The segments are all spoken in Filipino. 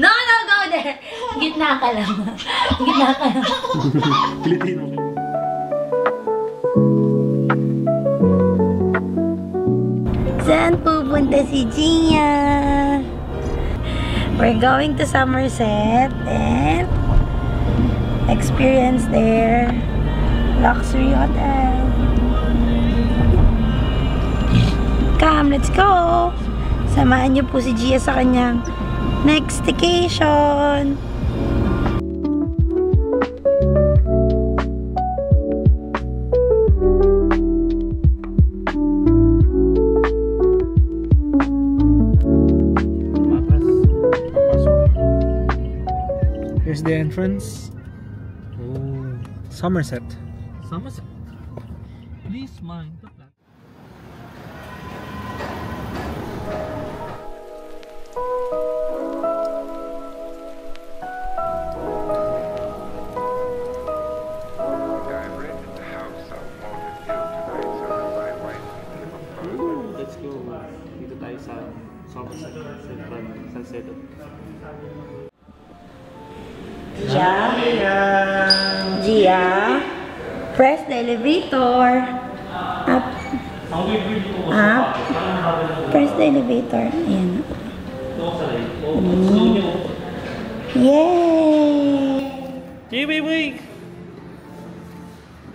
No, no, go there. Gitna ka lang. Gitna ka lang. Pilipino. Saan pupunta si Gia? We're going to Somerset and experience their luxury hotel. Come, let's go! Samahan niyo po si Gia sa kanyang next vacation. Here's the entrance. Oh, Somerset. Somerset. Please mind the plan. Let's go. Dito tayo sa Somerset Central Salcedo. Gia, press the elevator. Up. Up. Press the elevator. Ayan. Yay! Wait, wait!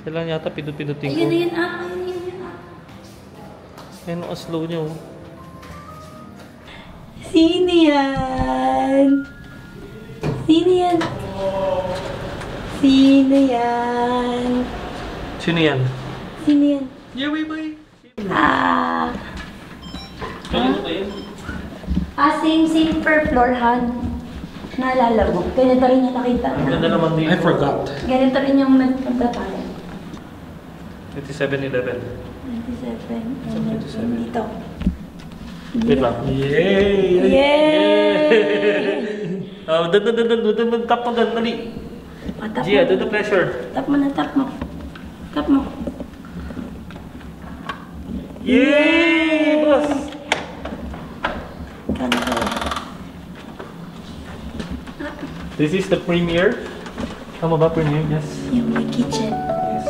Kailangan yata pindot-pindutin ko. Ayun na yun, up. Ayun. Ayun ang slow niyo. Sino yan? Sino yan? Sino yan? Sino yan? Sino yan? Yeah, wait. Kanino ba yun? Same per floor, Han. Naalala mo. Ganito rin yung nakita. Ganda naman dito. I forgot. Ganito rin yung nagpunta tayo. 27-11. 27. Dito. Wait lang. Yay! Yay! Oh, doon, tap mo doon, dali. Gia, do the pleasure. Tap mo na, tap mo. Tap mo. Yay! Boss! Ganito. This is the premiere. Tama ba premiere? Yes. Yung may kitchen. Yes.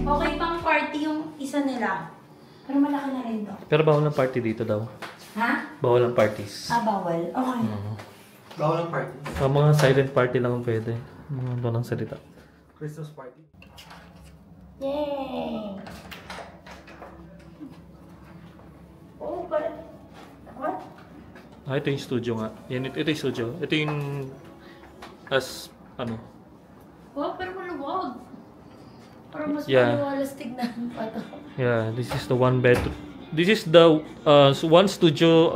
Okay pang party yung isa nila. Pero malaki na rin to. Pero bawal ang party dito daw. Ha? Bawal ang parties. Bawal. Okay. Bawal ang party. Mga silent party lang ang pwede. Mga walang salita. Christmas party. Yay! Oh, but... What? Ito yung studio nga. Yan, ito yung studio. Ito yung... Oh, pero maluwag. Parang mas Yeah. maliwalas tignan pa to. Yeah, this is the one bedroom. This is the one studio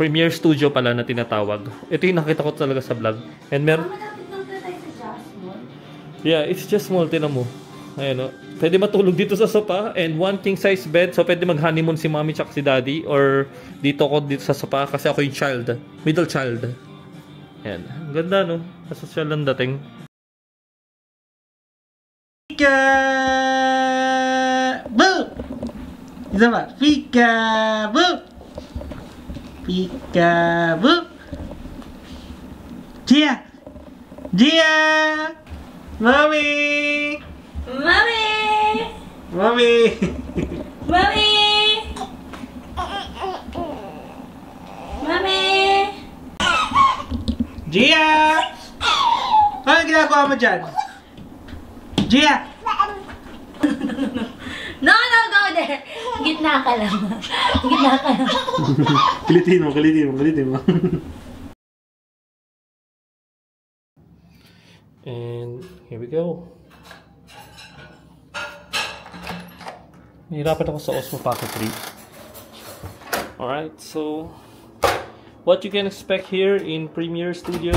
premiere studio pala na tinatawag. Ito yung nakita ko talaga sa vlog. And meron Malapit lang tayo sa Just Mall. yeah, it's just small, tinan mo. Ayun, pwede matulog dito sa sofa and one king size bed. So pwede mag-honeymoon si mommy tsaka si daddy or dito sa sofa kasi ako yung middle child. Ayan. Ang ganda, no? Kasosyal ang dating. Peekaboo! Isa ba? Peekaboo! Peekaboo! Gia! Gia! Mommy! Mommy! Mommy! Mommy! Mommy! Gia! Ano ginagawa mo dyan? Gia! No, no, go there. Gitna ka lang. Gitna ka lang. Kilitin mo. And here we go. Nahirapan ako sa Osmo Pocket 3. Alright, so what you can expect here in Premiere Studio,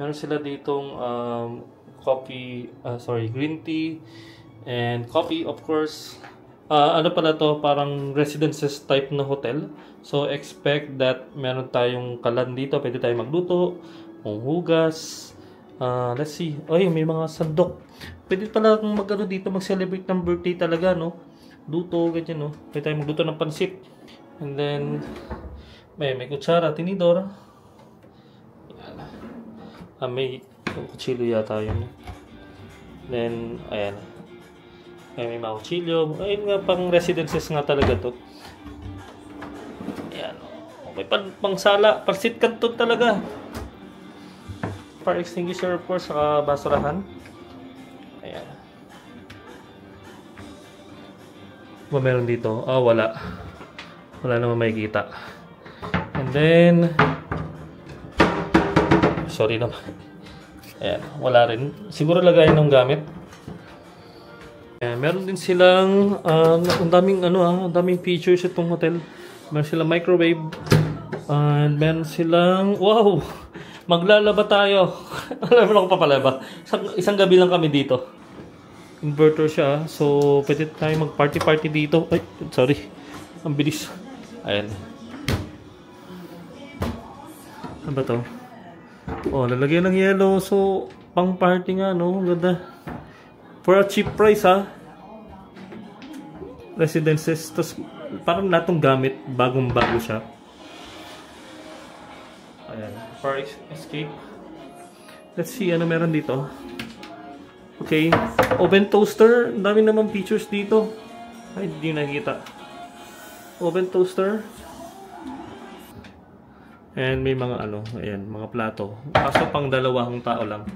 meron sila ditong green tea and coffee, of course. Ano pala to, parang residences type na hotel. So, expect that meron tayong kalan dito. Pwede tayong magluto, hugas. Let's see. Ay, may mga sandok. Pwede pala mag-ano dito, mag-celebrate ng birthday talaga, no? Luto, ganyan, no? Pwede tayong magluto ng pansit. And then, may kutsara, tinidor. Yan. May kutsilyo yata yun. Then, ayan. May mga kutsilyo. Ayun nga, pang residences nga talaga to. Ayan. Okay, pang sala. Pansit kanton talaga. Fire extinguisher, of course, saka basurahan. Ayan. Ba meron dito? Wala. Wala naman makikita. And then, sorry naman. Ayan, wala rin. Siguro lagayan ng gamit. Ayan, meron din silang, ang daming features itong hotel. Meron silang microwave. And meron silang, wow! Maglalaba tayo. Alam mo lang papalaba. Isang gabi lang kami dito. Inverter siya. So, pwede tayo mag-party dito. Ay, sorry. Ang bilis. Ayan. Ano ba to? Lalagyan ng yellow. So, pang party nga, no? Ang ganda. For a cheap price, ha? Residences. Tapos, parang natong gamit. Bagong-bago siya. Ayan. Fire escape. Let's see, ano meron dito? Okay. Oven toaster. Ang dami naman features dito. Ay, hindi nakikita. Oven toaster. And may mga ayan, mga plato. Kaso pang dalawang tao lang.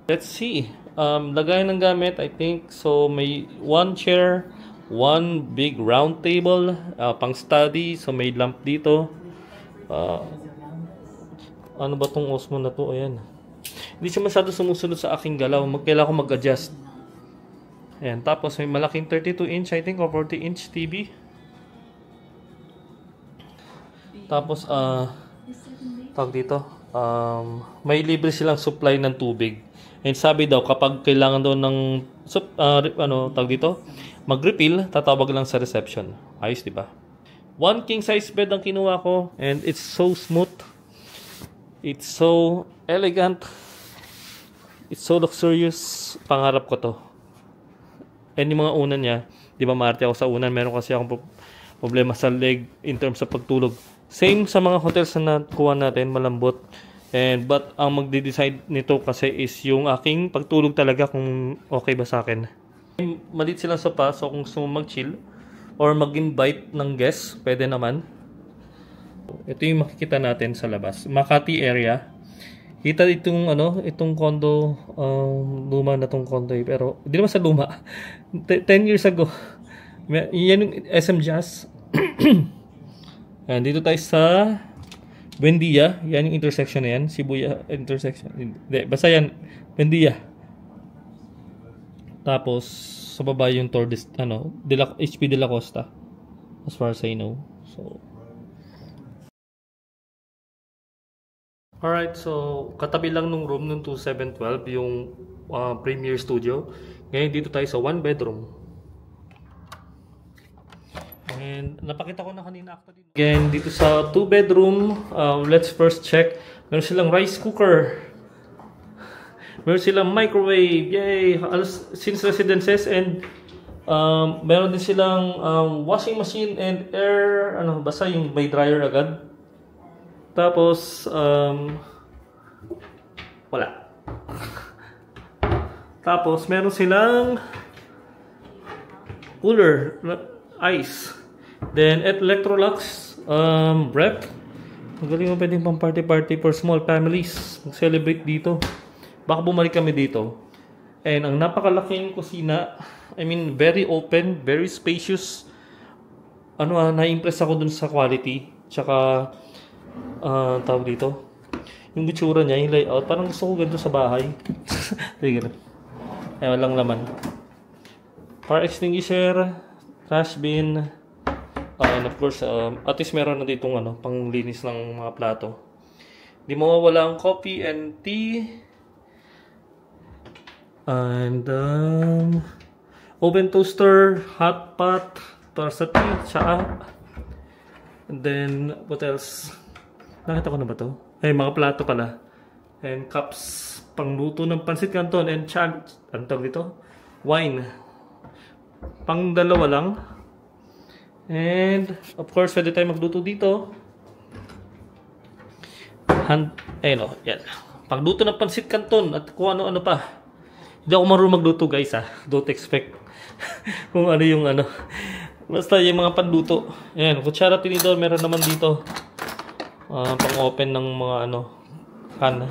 Let's see. Lagayan ng gamit, I think. So, may one chair, one big round table, pang study. So, may lamp dito. Ano ba tong Osmo na to? Ayan. Hindi siya masyado sumusunod sa aking galaw. Kailangan ko mag-adjust. Ayan. Tapos, may malaking 32-inch, I think, or 40-inch TV. Tapos, tawag dito, may libre silang supply ng tubig. And sabi daw, kapag kailangan daw ng, tawag dito, mag-refill, tatawag lang sa reception. Ayos, di ba? One king size bed ang kinuha ko. And it's so smooth. It's so elegant. It's so luxurious. Pangarap ko to. And yung mga unan niya, di ba maarte ako sa unan, meron kasi akong problema sa leg in terms of pagtulog. Same sa mga hotels na nakuha natin, malambot. But ang magde-decide nito kasi is yung aking pagtulog talaga kung okay ba sa akin. Malit silang sopa, so kung gusto mo mag-chill or mag-invite ng guests, pwede naman. Ito yung makikita natin sa labas. Makati area. Kita itong condo, luma na tong condo pero hindi naman sa luma. 10 years ago. Yan yung SM Jazz. And dito tayo sa Buendia. Yan yung intersection na yan. Shibuya intersection. Hindi, basta yan. Buendia. Tapos, sa baba yung HP de la Costa. As far as I know. So, alright, so katabi lang nung room nung 2712 yung Premier Studio. Ngayon dito tayo sa 1 bedroom. And napakita ko na kanina actually. Again, dito sa 2 bedroom, let's first check. Meron silang rice cooker. Meron silang microwave. Yay! Since residences and meron din silang washing machine and air, basta yung may dryer agad. Tapos, wala. Tapos, meron silang cooler, ice. Then, Electrolux, rep. Magaling mo pwedeng pang party for small families. Mag-celebrate dito. Baka bumalik kami dito. And, ang napakalaking kusina, I mean, very open, very spacious. Na-impress ako dun sa quality. Tsaka, tawag dito yung itsura niya, yung layout, parang gusto ko ganito sa bahay. Sige na. Walang laman. Fire extinguisher, trash bin, and of course, at least meron na ditong panglinis ng mga plato. Di mawawala ang coffee and tea. And oven toaster, hot pot, para sa tea, tsaa. And then, what else? Nakita ko na ba to? Ay, mga plato pala. And cups, pangluto ng pansit canton. And chag, ano tawag dito? Wine. Pang dalawa lang. And, of course, pwede tayo magluto dito. Ayun o, yan. Pagluto ng pansit canton at kung ano-ano pa. Hindi ako marunong magluto, guys, ha. Don't expect kung ano yung ano. Basta yung mga panluto. Ayan, kutsara, tinidor, meron naman dito. Pang-open ng mga ano, can.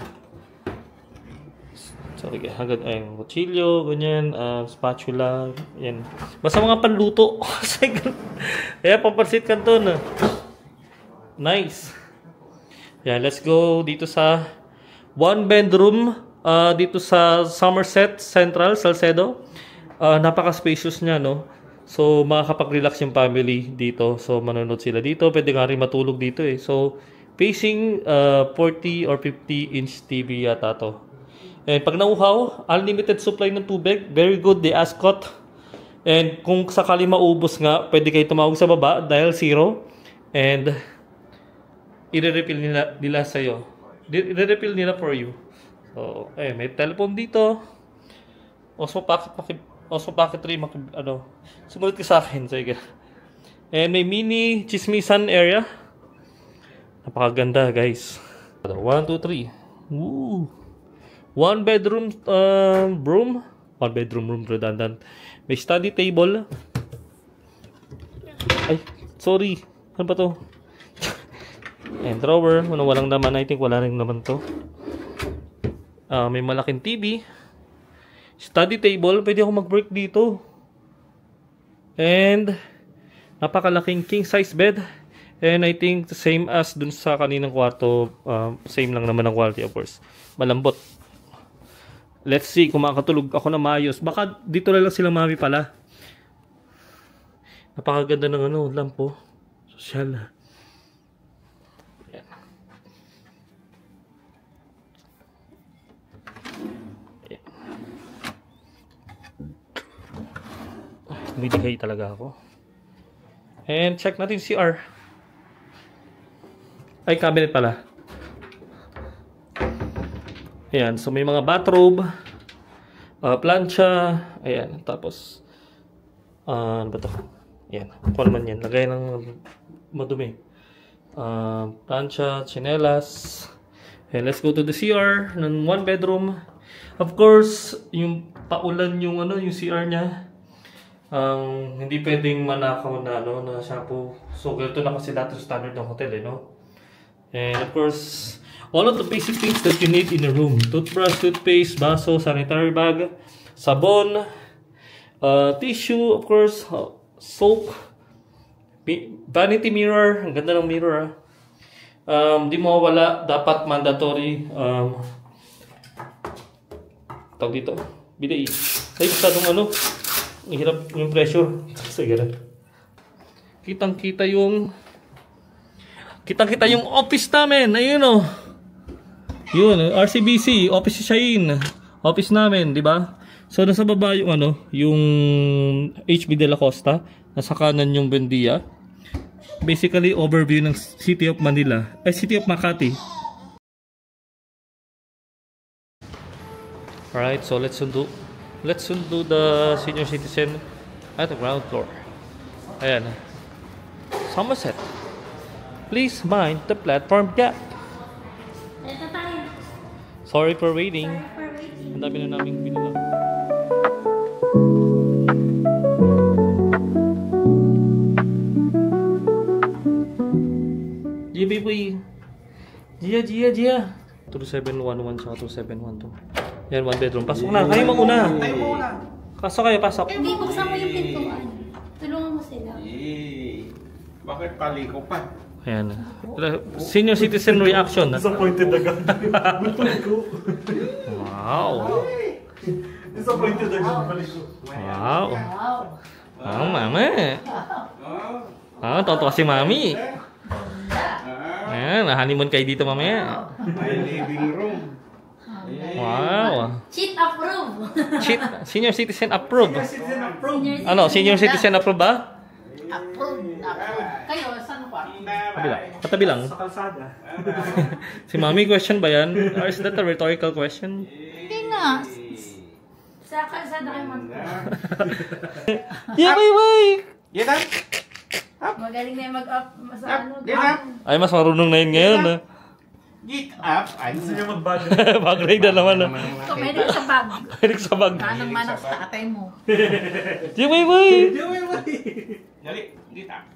Sorry, hagad, ayun, kutsilyo, ganyan, spatula, yan. Basta mga panluto. Ayan, pampansit canton. Nice. Yan, let's go dito sa one bedroom, dito sa Somerset Central, Salcedo. Napaka-spacious niya, no? So, makakapag-relax yung family dito. So, manonood sila dito. Pwede nga rin matulog dito eh. So, facing 40 or 50-inch TV yata to. And pag nauhaw, unlimited supply ng tubig. Very good, the ascot. And kung sakali maubos nga, pwede kayo tumawag sa baba, dial 0. And, i-refill nila sa'yo. I-refill nila for you. So, may telephone dito. Also, packet 3, sumunod ka sa akin. Sige. And may mini chismisan area. Napakaganda, guys. 1, 2, 3. Woo! One bedroom room. One bedroom room, redundant. May study table. Ay, sorry. Ano ba to? And drawer. Walang naman. I think wala rin naman to. May malaking TV. Study table, pwede ako mag-work dito. And napakalaking king size bed. And I think the same as dun sa kaninang kwarto, same lang naman ang quality, of course. Malambot. Let's see kung makakatulog ako na maayos. Baka dito lang sila mami pala. Napakaganda ng lampo. Social. Umidigay talaga ako. And check natin CR. Ay, cabinet pala. Ayan, so may mga bathrobe, plancha, ayan, tapos ano ba to? Ayan, kung naman yan, lagay ng madumi. Plancha, chinelas. And let's go to the CR ng one bedroom. Of course, yung paulan yung CR niya. Hindi pwedeng manakaw na na shampoo. So ganito na kasi dati standard ng hotel no. And of course, all of the basic things that you need in a room. Toothbrush, toothpaste, baso, sanitary bag, sabon, tissue, of course, soap, vanity mirror. Ang ganda ng mirror. Di mawawala, dapat mandatory tawag dito, bidet. Ay, masyadong ang hirap yung pressure. Sige rin. Kitang-kita yung office namin. Ayun Yun, RCBC, Office Shine. Office namin, di ba? So nasa baba yung yung HB de la Costa, nasa kanan yung Buendia. Basically overview ng City of Manila, City of Makati. Alright, so let's undo the senior citizen at the ground floor. Ayan. Somerset. Please mind the platform gap. Sorry for waiting. Ang dami na naming binila. Gia, baby. Gia. 2711 sa 2712. Yan, one bedroom. Pasok na. Kayo mauna. Pasok kayo, pasok. Hindi, buksan mo yung pintuan. Tulungan mo sila. Bakit pali ko pa? Ayan. Senior citizen reaction. Disappointed agad. Wow. Disappointed agad. Wow. Wow, mama. Tonto kasi mami. Ayan, honeymoon kayo dito mamaya. May living room. Wow. Cheat approve. Senior citizen approve. Senior Ano, senior citizen approve ba? Approve. Kayo, saan pa? Kabila. Katabi lang. Sa kalsada. Si Mami, question ba yan? Or is that a rhetorical question? Hindi nga. Sa kalsada kayo mag- Yeah, bye. Get up! Magaling na yung mag-up sa ano. Get up! Ay, mas marunong na yun ngayon. Ha? Get up! Ay, gusto niya mag-bag. Bagrade na naman. Comedic sa bag. Pinig sa bag. Anong manak sa tatay mo? Yeah, bye. Dali, get up.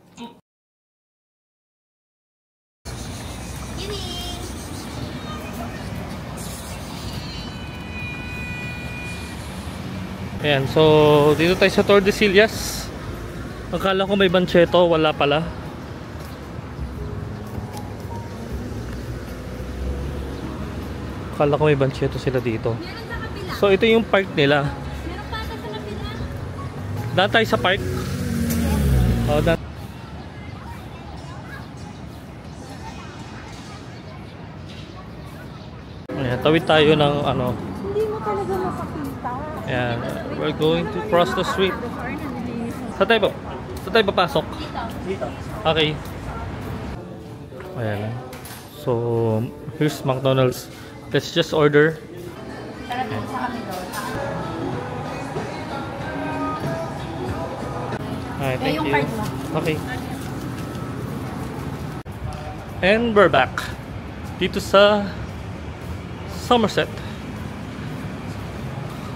Ayan, so dito tayo sa Tordesillas. Akala ko may Bancheto, wala pala. Akala ko may Bancheto sila dito. Meron sa kapila. So ito yung park nila. Meron pa sa kapila. Daan tayo sa park. Oh, ayan, tawid tayo ng ano. Hindi mo talaga makakita. Ayan, we're going to cross the street. Saan tayo ba? Saan tayo papasok? Dito. Okay. Ayan. So, here's McDonald's. Let's just order. Tara dito sa kapila. Alright, thank yung you. card mo. Okay. And we're back. Dito sa Somerset.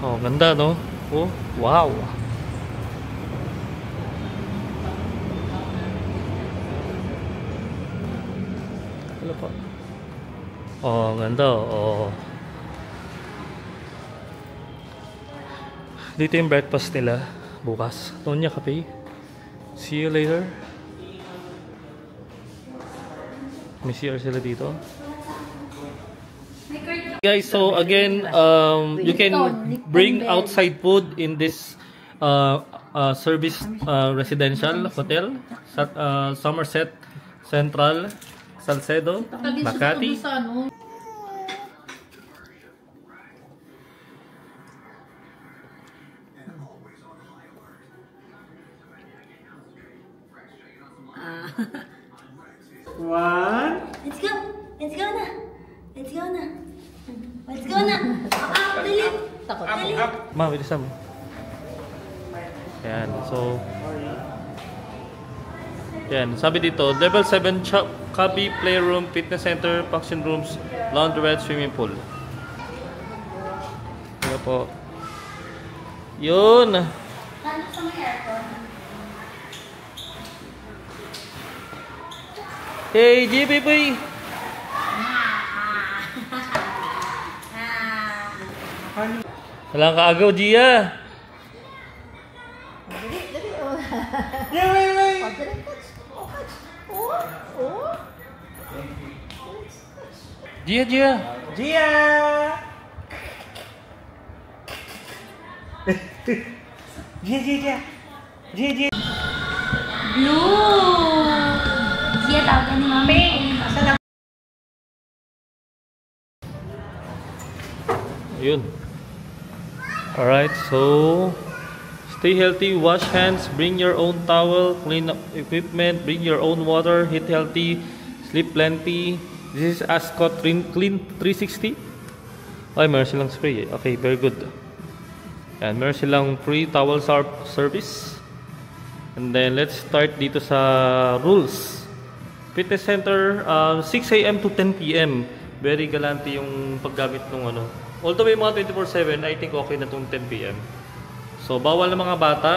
Oh, ganda, no? Oh, wow. Wala pa. Oh, ganda. Oh. Dito yung breakfast nila bukas. Tonya Cafe. See you later. May CR sila dito. Guys, so again, you can bring outside food in this service residential hotel sa Somerset Central, Salcedo, Makati. One. Let's go! Let's go na! Let's go na! Let's go na! Dali! Takot. Dali! Ma, bilisan mo. Ayan, so yan, sabi dito, level 7 cubby, playroom, fitness center, function rooms, laundrette, swimming pool. Ano po? Yun! Ano sa may aircon? Hey, JB boy! Walang kaagaw, Gia! Yeah, wait. Gia, Gia! Gia! Gia. Blue! Gia, tawagan ni Mami. Ayun. Alright, so stay healthy, wash hands, bring your own towel, clean up equipment, bring your own water, eat healthy, sleep plenty. This is Ascot Clean 360. Ay, meron silang spray. Okay, very good. And meron silang free towel service. And then let's start dito sa rules. Fitness center, 6 AM to 10 PM. Very galante yung paggamit ng ano. Although may mga 24/7, I think okay na itong 10 PM. So, bawal ng mga bata.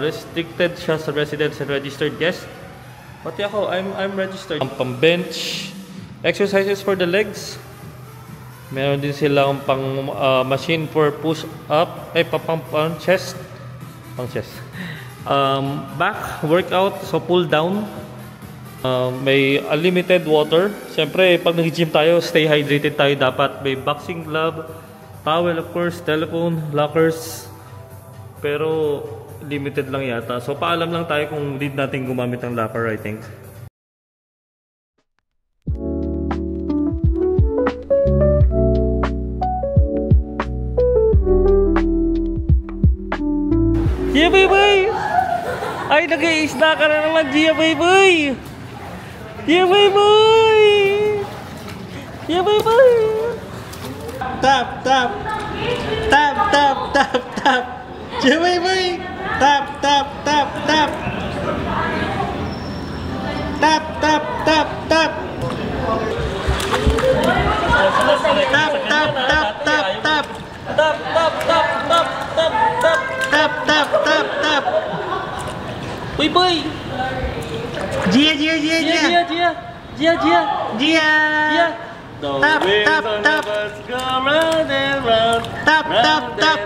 Restricted siya sa residents and registered guests. Pati ako, I'm registered. Pang bench. Exercises for the legs. Meron din silang pang machine for push up. Ay, pang chest. Pang chest. Back workout, so pull down. May unlimited water. Siyempre, pag nag-gym tayo, stay hydrated tayo dapat. May boxing glove, towel of course, telephone, lockers. Pero limited lang yata. So paalam lang tayo kung need natin gumamit ng locker, I think. Gia Baby! Ay, nag-iisda ka na naman, Gia Baby! Gia Baby! Gia Baby! Tap, tap. Tap, tap, tap, tap. Gia Baby! Tap, tap, tap, tap. Tap, tap, tap, tap. Tap, tap, tap, tap, tap. Tap, tap, tap, tap, tap, tap! Tap, tap, tap, tap. Boy, boy! Gia, Gia, Gia, Gia. Gia! Gia! Gia! Gia. Gia! Tap, tap, tap. Go round and round. Tap, tap, tap.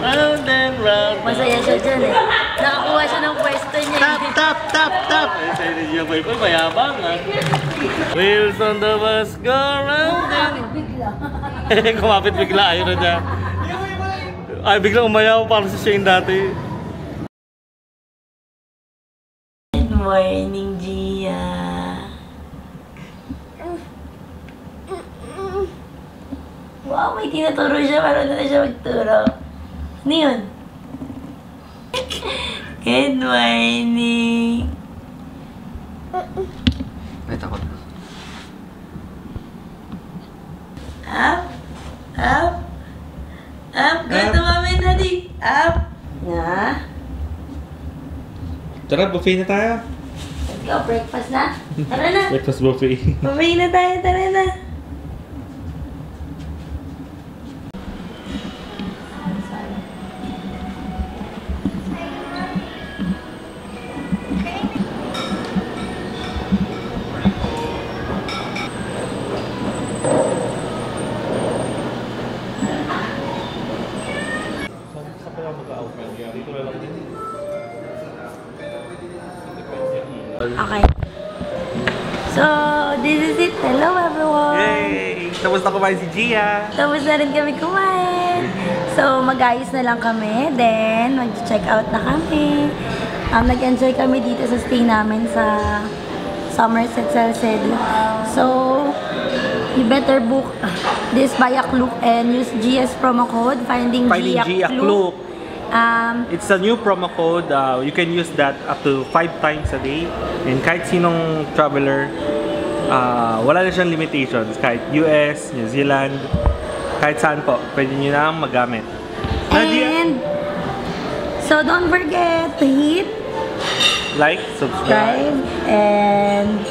Round and round. Masaya siya dyan eh. Nakakuha siya ng pwesto niya. Tap, tap, tap, tap. Sa'yo ni Gia Baby, mayabang ha. Wheels on the bus, go round and... Kumapit bigla, ayun na dyan. Ay, biglang umayaw parang si Shane dati. Good morning, Gia. Wow, may tinuturo siya. Parang na siya magturo. Ano yun? Good morning. Ay, takot. Up. Up. Up. Go to mommy and daddy. Up. Na. Tara, buffet na tayo. Let's go. Breakfast na. Tara na. Breakfast buffet. Buffet na tayo. Tara na. Okay. So, this is it. Hello, everyone. Yay! Tapos na kumain si Gia. Tapos na rin kami kumain. So, mag-ayos na lang kami. Then, mag-check out na kami. Nag-enjoy kami dito sa stay namin sa Somerset Salcedo. So, you better book this via Klook and use GS promo code, finding Gia Klook. It's a new promo code. You can use that up to 5 times a day. And kahit sinong traveler, wala na siyang limitations. Kahit US, New Zealand, kahit saan po, pwede nyo na magamit. And, so don't forget to hit Like, subscribe, and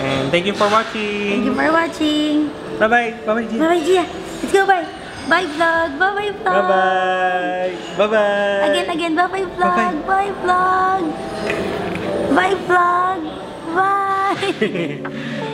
and thank you for watching. thank you for watching. Bye-bye. Bye-bye, Gia. Bye-bye, Gia. Let's go, bye. Bye, vlog. Bye-bye, vlog. Bye-bye. Bye-bye. Again, bye-bye, vlog. Bye-bye. Bye, vlog. Bye, vlog. Bye.